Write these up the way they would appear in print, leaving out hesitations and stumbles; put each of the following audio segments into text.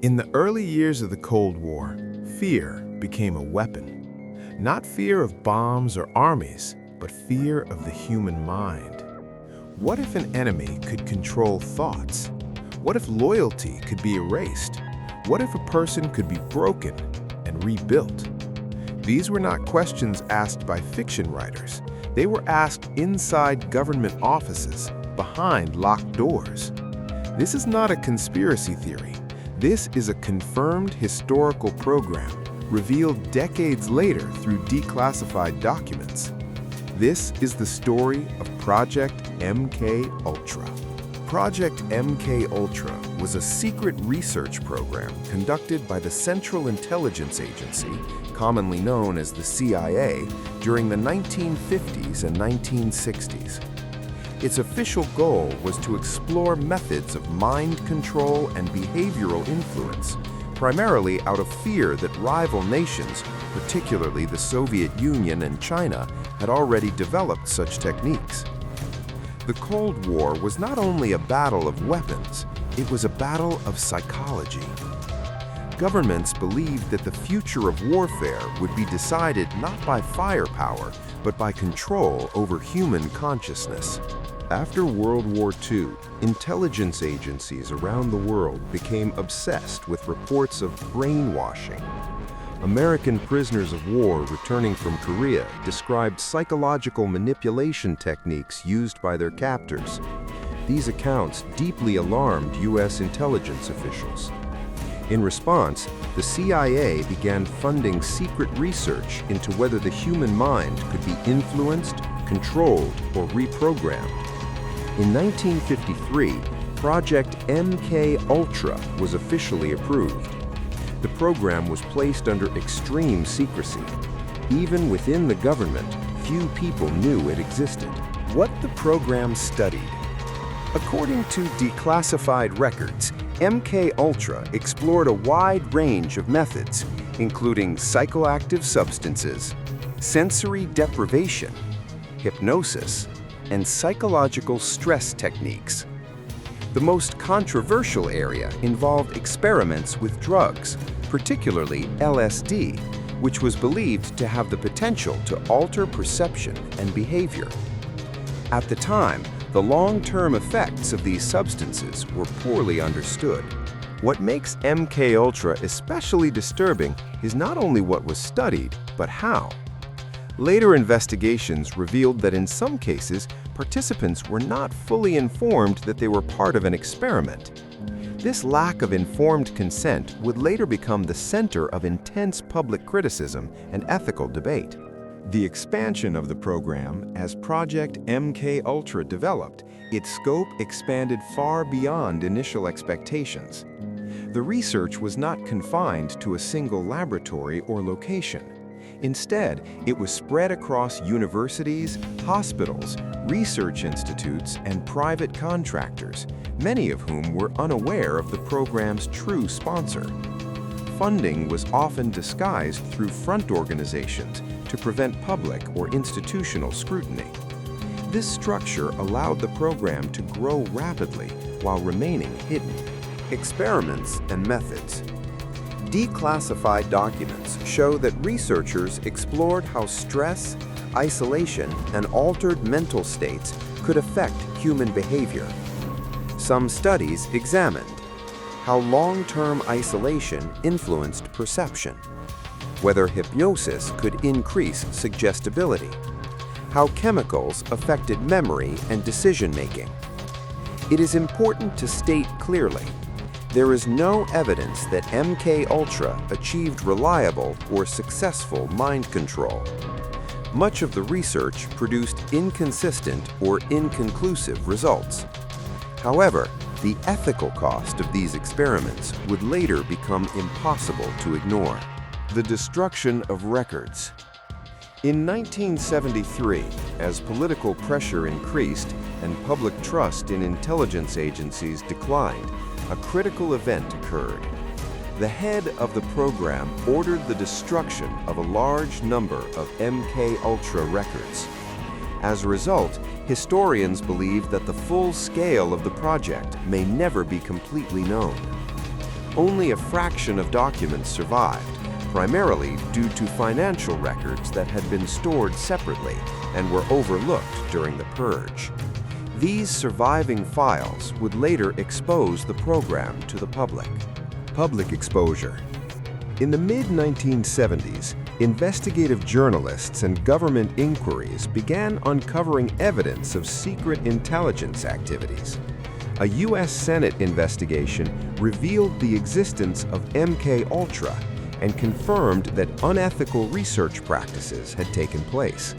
In the early years of the Cold War, fear became a weapon. Not fear of bombs or armies, but fear of the human mind. What if an enemy could control thoughts? What if loyalty could be erased? What if a person could be broken and rebuilt? These were not questions asked by fiction writers. They were asked inside government offices, behind locked doors. This is not a conspiracy theory. This is a confirmed historical program revealed decades later through declassified documents. This is the story of Project MKUltra. Project MKUltra was a secret research program conducted by the Central Intelligence Agency, commonly known as the CIA, during the 1950s and 1960s. Its official goal was to explore methods of mind control and behavioral influence, primarily out of fear that rival nations, particularly the Soviet Union and China, had already developed such techniques. The Cold War was not only a battle of weapons, it was a battle of psychology. Governments believed that the future of warfare would be decided not by firepower, but by control over human consciousness. After World War II, intelligence agencies around the world became obsessed with reports of brainwashing. American prisoners of war returning from Korea described psychological manipulation techniques used by their captors. These accounts deeply alarmed U.S. intelligence officials. In response, the CIA began funding secret research into whether the human mind could be influenced, controlled, or reprogrammed. In 1953, Project MKUltra was officially approved. The program was placed under extreme secrecy. Even within the government, few people knew it existed. What the program studied. According to declassified records, MKUltra explored a wide range of methods, including psychoactive substances, sensory deprivation, hypnosis, and psychological stress techniques. The most controversial area involved experiments with drugs, particularly LSD, which was believed to have the potential to alter perception and behavior. At the time, the long-term effects of these substances were poorly understood. What makes MKUltra especially disturbing is not only what was studied, but how. Later investigations revealed that in some cases, participants were not fully informed that they were part of an experiment. This lack of informed consent would later become the center of intense public criticism and ethical debate. The expansion of the program as Project MKUltra developed, its scope expanded far beyond initial expectations. The research was not confined to a single laboratory or location. Instead, it was spread across universities, hospitals, research institutes, and private contractors, many of whom were unaware of the program's true sponsor. Funding was often disguised through front organizations to prevent public or institutional scrutiny. This structure allowed the program to grow rapidly while remaining hidden. Experiments and methods. Declassified documents show that researchers explored how stress, isolation, and altered mental states could affect human behavior. Some studies examined how long-term isolation influenced perception, whether hypnosis could increase suggestibility, how chemicals affected memory and decision-making. It is important to state clearly, there is no evidence that MKUltra achieved reliable or successful mind control. Much of the research produced inconsistent or inconclusive results. However, the ethical cost of these experiments would later become impossible to ignore. The destruction of records. In 1973, as political pressure increased and public trust in intelligence agencies declined, a critical event occurred. The head of the program ordered the destruction of a large number of MKUltra records. As a result, historians believe that the full scale of the project may never be completely known. only a fraction of documents survived, primarily due to financial records that had been stored separately and were overlooked during the purge. These surviving files would later expose the program to the public. Public exposure. In the mid-1970s, investigative journalists and government inquiries began uncovering evidence of secret intelligence activities. A U.S. Senate investigation revealed the existence of MKUltra and confirmed that unethical research practices had taken place.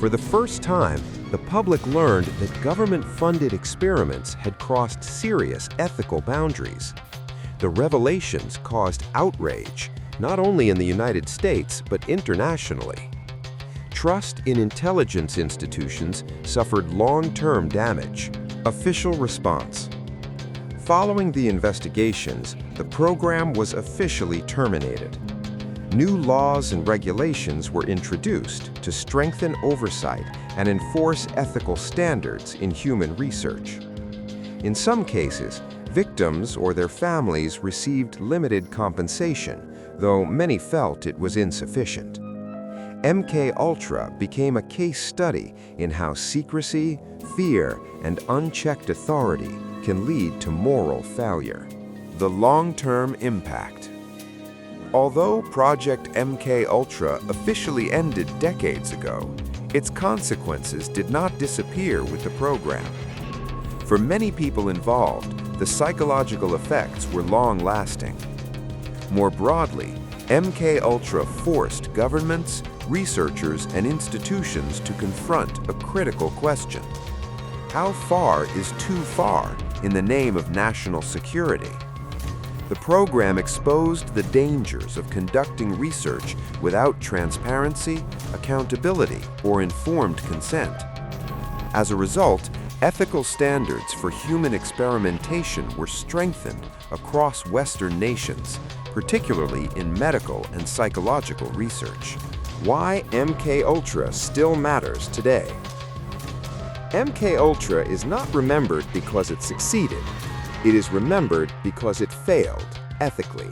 For the first time, the public learned that government-funded experiments had crossed serious ethical boundaries. The revelations caused outrage, not only in the United States, but internationally. Trust in intelligence institutions suffered long-term damage. Official response. Following the investigations, the program was officially terminated. New laws and regulations were introduced to strengthen oversight and enforce ethical standards in human research. In some cases, victims or their families received limited compensation, though many felt it was insufficient. MKUltra became a case study in how secrecy, fear, and unchecked authority can lead to moral failure. The long-term impact. Although Project MKUltra officially ended decades ago, its consequences did not disappear with the program. For many people involved, the psychological effects were long-lasting. More broadly, MKUltra forced governments, researchers, and institutions to confront a critical question. How far is too far in the name of national security? The program exposed the dangers of conducting research without transparency, accountability, or informed consent. As a result, ethical standards for human experimentation were strengthened across Western nations, particularly in medical and psychological research. Why MKUltra still matters today. MKUltra is not remembered because it succeeded. It is remembered because it failed ethically.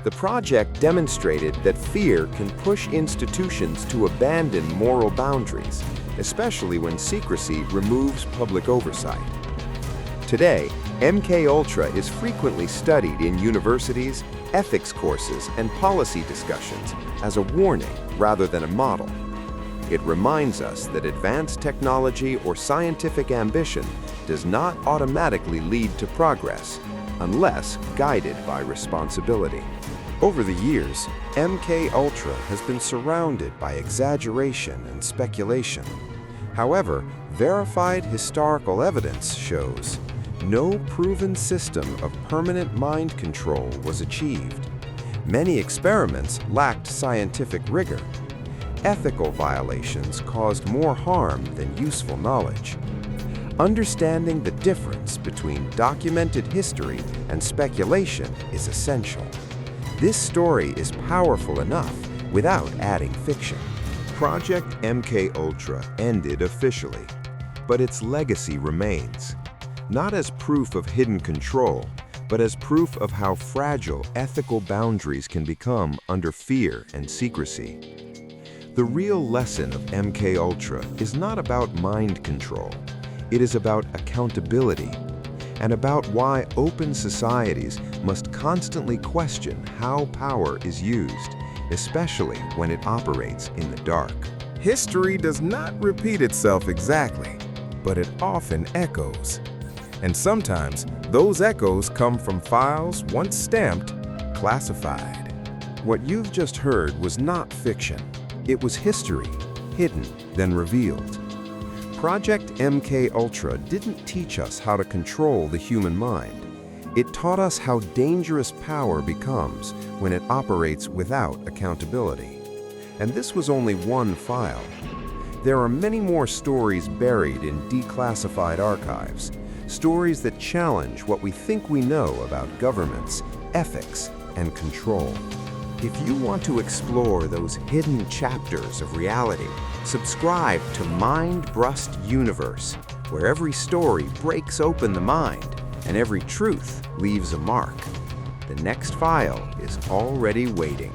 The project demonstrated that fear can push institutions to abandon moral boundaries, especially when secrecy removes public oversight. Today, MKUltra is frequently studied in universities, ethics courses, and policy discussions as a warning rather than a model. It reminds us that advanced technology or scientific ambition does not automatically lead to progress unless guided by responsibility. Over the years, MKUltra has been surrounded by exaggeration and speculation. However, verified historical evidence shows no proven system of permanent mind control was achieved. Many experiments lacked scientific rigor. Ethical violations caused more harm than useful knowledge. Understanding the difference between documented history and speculation is essential. This story is powerful enough without adding fiction. Project MKUltra ended officially, but its legacy remains, not as proof of hidden control, but as proof of how fragile ethical boundaries can become under fear and secrecy. The real lesson of MKUltra is not about mind control. It is about accountability and about why open societies must constantly question how power is used, especially when it operates in the dark. History does not repeat itself exactly, but it often echoes. And sometimes those echoes come from files once stamped classified. What you've just heard was not fiction. It was history, hidden, then revealed. Project MKUltra didn't teach us how to control the human mind. It taught us how dangerous power becomes when it operates without accountability. And this was only one file. There are many more stories buried in declassified archives, stories that challenge what we think we know about governments, ethics, and control. If you want to explore those hidden chapters of reality, subscribe to Mind Brust Universe, where every story breaks open the mind and every truth leaves a mark. The next file is already waiting.